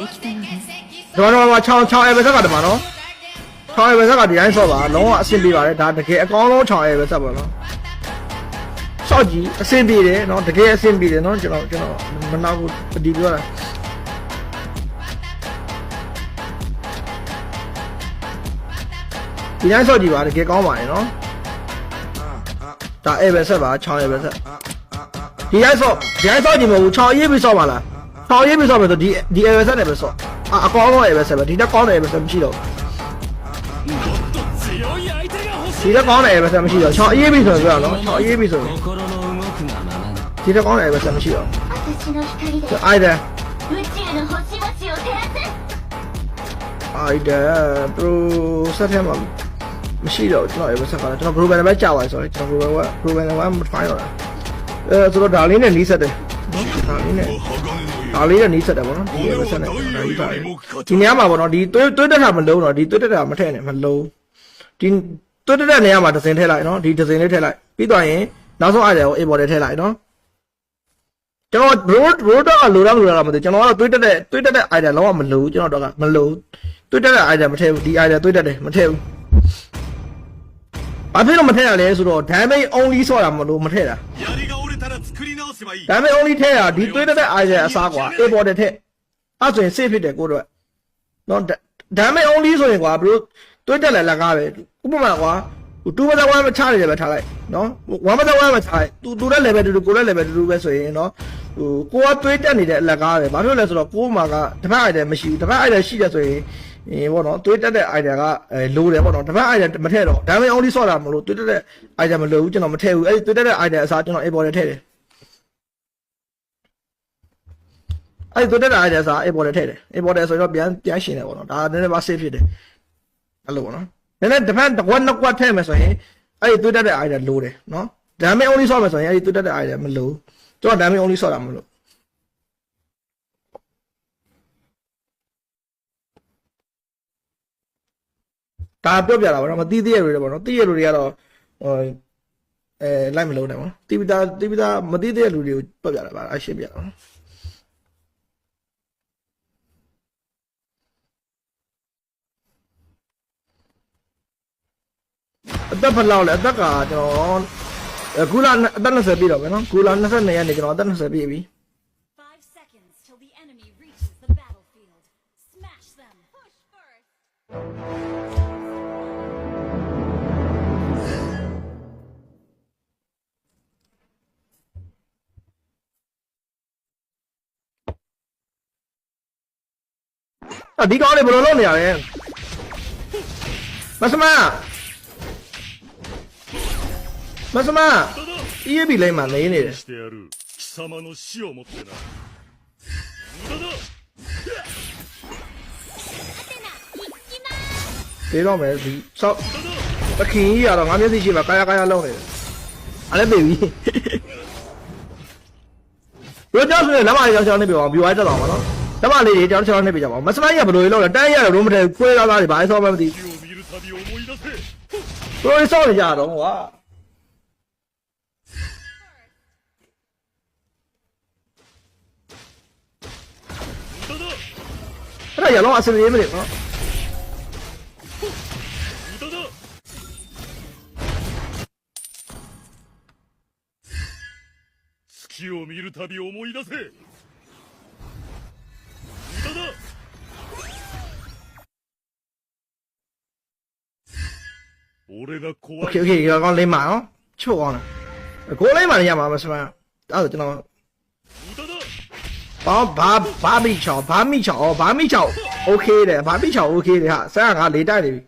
တော့ချောင်းအဲပဲဆက်ကတမနော်ချောင်းအဲပဲဆက်ကဒီတိုင်းဆော့ပါလုံးဝအဆင်ပြေပါတယ်ဒါတကယ်အကောင်းဆုံးချောင်းအဲပဲဆက်ပါနော်ဆော့ကြည့်အဆင်ပြေတယ်နော်တကယ်အဆင်ပြေတယ်နော်ကျွန်တော်မနာဘူးဒီပြောတာဒီတိုင်းဆော့ကြည့်ပါတကယ်ကောင်းပါတယ်နော်ဒါအဲပဲဆက်ပါချောင်းအဲပဲဆက်ဒီတိုင်းဆော့ကြည့်မဟုတ်ချောင်းရေးပြီးဆော့ပါလားချောင်းရေးပြီးဆော့မယ်ဆိုဒီအဲပဲဆက်တယ်ပဲဆော့အကောင်းဆုံးအဲပဲဆက်ပဲဒီတက်ကောင်းတယ်ပဲဆက်မရှိတော့ဒီတက်ကောင်းတယ်ပဲဆက်မရှိတော့ချောင်းရေးပြီးဆိုပြောနော်ချောင်းရေးပြီးဆိုဒီတက်ကောင်းတယ်ပဲဆက်မရှိတော့အိုက်တယ်သူဆက်ထဲမှာမရှိတော့ကျွန်တော်အဲပဲဆက်ကကျွန်တော် global ပဲကြာပါဆိုတော့ကျွန်တော် global မဖိုင်းတော့ဆိုတော့ဒါလေးနဲ့နီးစက်တယ်နော်ဒါလေးနဲ့နီးစက်တယ်ပေါ့နော်ဒီပဲဆက်နေဒီနေရာမှာပေါ့နော်ဒီသွေးတက်တာမလုံးတော့ဒီသွေးတက်တာမထည့်နဲ့မလုံးဒီသွေးတက်တဲ့နေရာမှာဒဇင်ထည့်လိုက်နော်ဒီဒဇင်လေးထည့်လိုက်ပြီးတော့ရင်နောက်ဆုံးအားရကို A border ထည့်လိုက်နော်ကျွန်တော် road တော့လိုတော့မသိကျွန်တော်ကတော့သွေးတက်တဲ့ item လုံးဝမလိုကျွန်တော်တော့ကမလိုသွေးတက်တဲ့ item မထည့်ဘူးဒီ item သွေးတက်တယ်မထည့်ဘူးဘာဖြစ်လို့မထည့်ရလဲဆိုတော့ damage only ဆိုတာမလို့မထည့်တာdamage only ထည့်တာဒီသွေးတက်တဲ့ item အစားကွာ A border ထည့်အဲ့ဆိုရင် safe ဖြစ်တယ်ကိုတော့နော် damage only ဆိုရင်ကွာဘယ်လိုသွေးတက်လဲလက်ကားပဲဥပမာကွာ2မ1မချရတယ်ပဲထားလိုက်နော်1မ1မချလိုက်သူတဲ့ level တူကိုတဲ့ level တူပဲဆိုရင်နော်ကိုကသွေးတက်နေတဲ့အလက်ကားပဲဘာဖြစ်လဲဆိုတော့ကိုမှာကတစ်ဖက် item မရှိဘူးတစ်ဖက် item ရှိတယ်ဆိုရင်ဘောနော်သွေးတက်တဲ့ item ကလိုတယ်ပေါ့နော်တစ်ဖက် item မထည့်တော့ damage only ဆော့တာမလို့သွေးတက်တဲ့ item မလိုဘူးကျွန်တော်မထည့်ဘူးအဲ့ဒီသွေးတက်တဲ့ item အစားကျွန်တော် A border ထည့်တယ်အဲ့ဒီသွေးတက်တဲ့ item အစား A border ထည့်တယ် A border ဆိုတော့ပြန်ရှင်တယ်ပေါ့နော်ဒါနည်းနည်းပါ safe ဖြစ်တယ်အဲ့လိုပေါ့နော်နည်းနည်းတစ်ဖက်တစ်ခွက်နှစ်ခွက်ထည့်မယ်ဆိုရင်အဲ့ဒီသွေးတက်တဲ့ item လိုတယ်နော် damage only ဆော့မယ်ဆိုရင်အဲ့ဒီသွေးတက်တဲ့ item မလိုကျွန်တော် damage only ဆော့တာမလို့ဒါပြောပြတာပေါ့နော်မသိသေးရတွေပေါ့နော်သိရလူတွေကတော့လိုက်မလုံးနဲ့ပေါ့နော်တိပိသားမသိသေးတဲ့လူတွေကိုပြောပြတာပါအရှင်းပြတာနော်အသက်ဖလောက်လဲအသက်ကကျွန်တော်ကူလာအသက်20ပြည့်တော့မယ်နော်ကူလာ22ရက်နေကျွန်တော်အသက်20ပြည့်ပြီ5 seconds till the enemy reaches the battlefield. Smash them. Push first. ဒီကောင်းလေးဘယ်လိုလုပ်နေရလဲမစမအေးပြီလိုက်မှနေနေတယ်ဒီတော့မယ်ဒီဆောက်တခင်ကြီးကတော့ငါမျက်စိရှိမှာကာယလုံးနေတယ်အဲ့လည်းပြီဘယ်တော့ဆိုရင်လမ်းမလေးကြောင်းနေပြအောင် view တက်တော့မှာနော်လမ်းမလေးတွေကြောင်းချောင်းနေပြကြပါဦးမစမကြီးကဘယ်လိုလုပ်လဲတန်းရတယ်လို့မထည့်ခွေးသားတွေဘာလဲဆောက်မှမသိဘယ်လိုဆောက်နေကြတော့ကွာအဲ့ဒါရလုံးအစင်ရေးမလို့နော်月を見るたび思い出せ無駄だ俺が怖い Okay ရောကောင်းလိမ့်မှာနော်ချို့ကောင်းတယ်ကိုလိမ့်မှာနေရမှာမစမအဲ့ဒါကျွန်တော်ဘာမိချောင်းโอเคတယ်ဘာမိချောင်းโอเคတယ်ဟာဆရာကလေတိုက်နေပြီ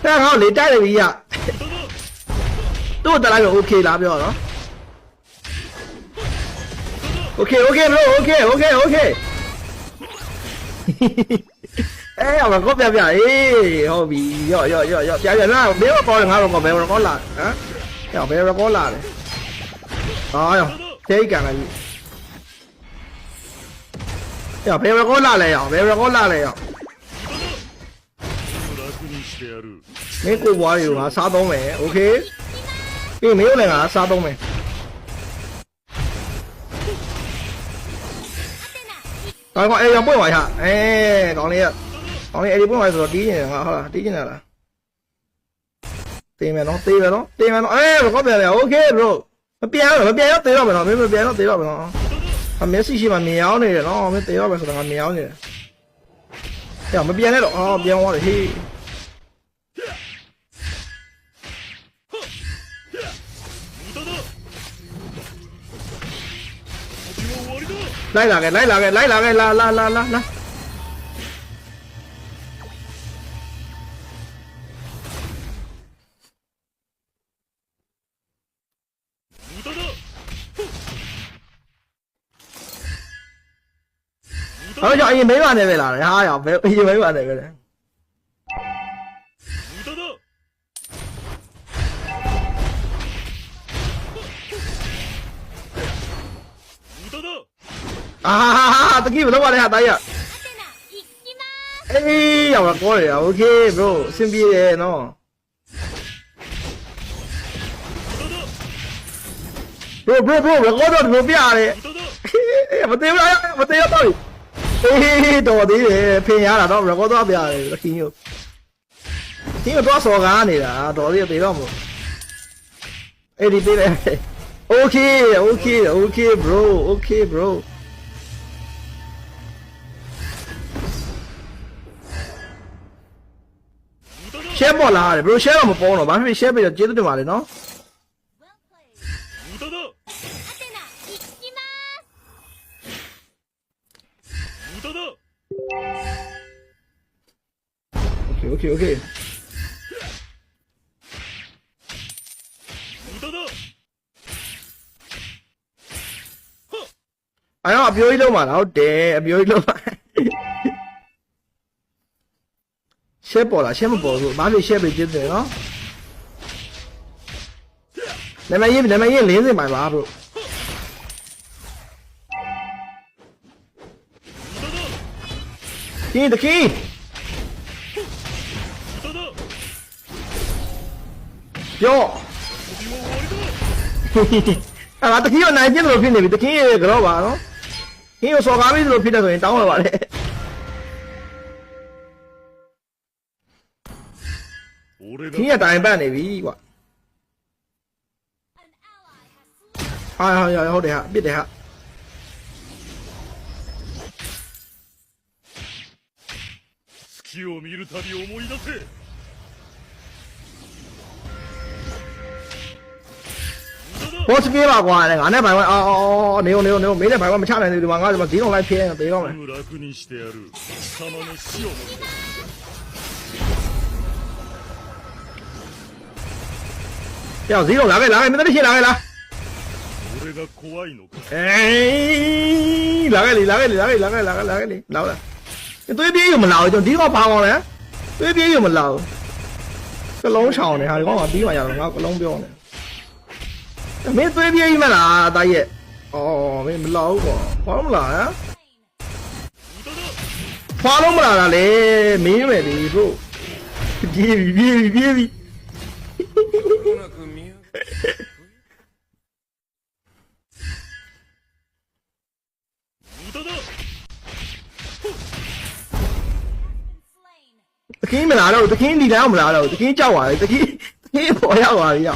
ဆရာကလေတိုက်နေပြီရတို့တလိုက်တော့โอเคလားပြောနော်โอเคโอเคဘလို့โอเคအဲ့တော့ကောပြအေးဟုတ်ပြီရော့ပြလာဘယ်ကောငါတော့ဘယ်ကောလာဟမ်ရောဘယ်ကောလာလဲအော်ရောသိကန်လိုက်ရောဘယ်ကောလာလဲရောမင်းကိုဘွားတွေကိုငါစားသုံးမယ်โอเคပြီးမင်းလည်းငါစားသုံးမယ် ကောင်းကောင်းအဲ့ရပွင့်သွားရအဲကောင်းလေးအဲ့ဒီပွင့်သွားဆိုတော့တီးနေတယ်ငါဟုတ်လားတီးနေလားတေးမယ်နော်အေးကောပြန်လေโอเค bro မပြန်ရောတေးတော့မယ်နော်မင်းမပြန်တော့တေးတော့မယ်နော်အမေစီရှိမှမြင်အောင်နေတယ်နော်မင်းတေးတော့မယ်ဆိုတော့ငါမြင်အောင်နေတယ်ဟဲ့မပြန်နဲ့တော့အော်ပြန်သွားတယ်ဟေး လိုက်လာခဲ့လာလာ好像也没完那边了，呀呀，没也没完那边了。啊，这基本都完了，大爷。哎呀，我过来呀 ，OK bro，先别的喏。bro，我到这边嘞，我对不了道理。嘿，到底嘞，偏下了到我到边嘞，听有多少干的啦，到底对了不？哎，你对嘞 ，OK bro。先不拉的，不是先让我们包了，完事先被接着对嘛的喏。OK。哎呀，表一路嘛，然后对，表一路嘛。先包了，先不包住，马上先被接着喏。那边一连着买吧不？听的听。哟，啊，这听有难听的拼的，这听也个老板喏，听有烧咖啡的拼的，所以当我话嘞。听也大一半的比哇，好的哈，别的哈。月を見るたび思い出せ。我是给吧瓜的，俺那百万哦，牛，没那百万没差那对吧？俺怎么自动来骗，对了没？楽にしてやる。貴様の死をもって。要自动来，没得钱来。俺が怖いのか。哎，来个，老了。对边有没老？就地方爬光了，对边有没老？个龙巢呢？还是讲话地方要个龙标呢？没对边有没老，大爷？哦，没老过，花龙老呀？花龙不老了嘞，没有没的不？别。这肯没拿到，这肯力量没拿到，这肯叫我，这肯不要我一样，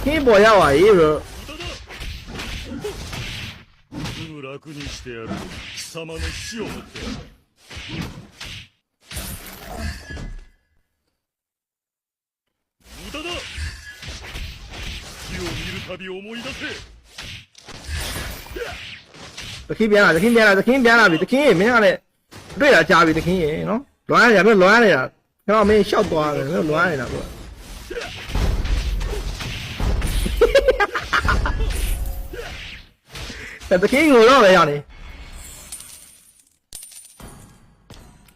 肯不要我一个。すぐ楽にしてやる。貴様の死をもって。無駄だ。月を見るたび思い出せ。这肯变了，这肯也没啥嘞。对了，家里的肯也喏，乱也没乱的呀，看到没笑多了，没有乱的了不？这肯我让来样的。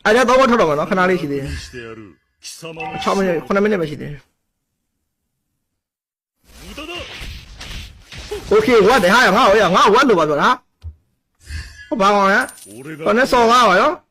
哎，这到我瞅到吗？看哪里去的？瞧没？看那边那边去的。OK， 我等下要我路吧，做啥？我办完了，反正烧完了哟。